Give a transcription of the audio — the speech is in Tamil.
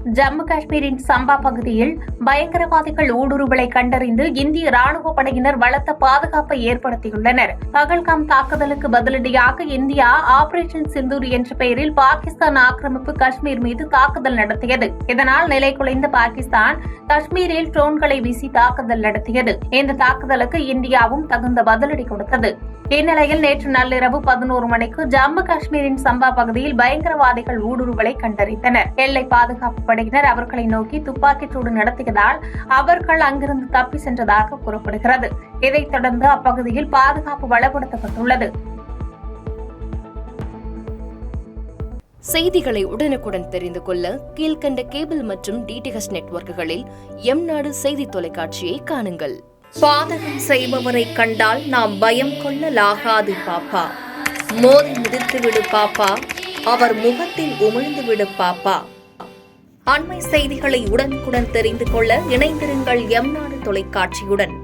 ஜம்மு காஷ்மீரின் சம்பா பகுதியில் பயங்கரவாதிகள் ஊடுருவலை கண்டறிந்து இந்திய ராணுவ படையினர் பலத்த பாதுகாப்பை ஏற்படுத்தியுள்ளனர். பகல்காம் தாக்குதலுக்கு பதிலடியாக இந்தியா ஆபரேஷன் சிந்தூர் என்ற பெயரில் பாகிஸ்தான் ஆக்கிரமிப்பு காஷ்மீர் மீது தாக்குதல் நடத்தியது. இதனால் நிலைகுலைந்த பாகிஸ்தான் காஷ்மீரில் ட்ரோன்களை வீசி தாக்குதல் நடத்தியது. இந்த தாக்குதலுக்கு இந்தியாவும் தகுந்த பதிலடி கொடுத்தது. இந்நிலையில் நேற்று நள்ளிரவு 11 மணிக்கு ஜம்மு காஷ்மீரின் சம்பா பகுதியில் பயங்கரவாதிகள் ஊடுருவலை கண்டறிந்தனர். எல்லை பாதுகாப்பு படையினர் அவர்களை நோக்கி துப்பாக்கிச் சூடு நடத்தியதால் அவர்கள் அங்கிருந்து தப்பி சென்றதாக கூறப்படுகிறது. இதைத் தொடர்ந்து அப்பகுதியில் பாதுகாப்பு பலப்படுத்தப்பட்டுள்ளது. செய்திகளை உடனுக்குடன் தெரிந்து கொள்ள கீழ்கண்ட கேபிள் மற்றும் டிடிஎச் நெட்வொர்க்குகளில் எம்நாடு செய்தி தொலைக்காட்சியை காணுங்கள். பாதகம் செய்பவரை கண்டால் நாம் பயம் கொள்ளலாகாது பாப்பா. மோதி மிதித்துவிடு பாப்பா, அவர் முகத்தில் உமிழ்ந்துவிடு பாப்பா. அண்மை செய்திகளை உடனுக்குடன் தெரிந்து கொள்ள இணைந்திருங்கள் எம்நாடு தொலைக்காட்சியுடன்.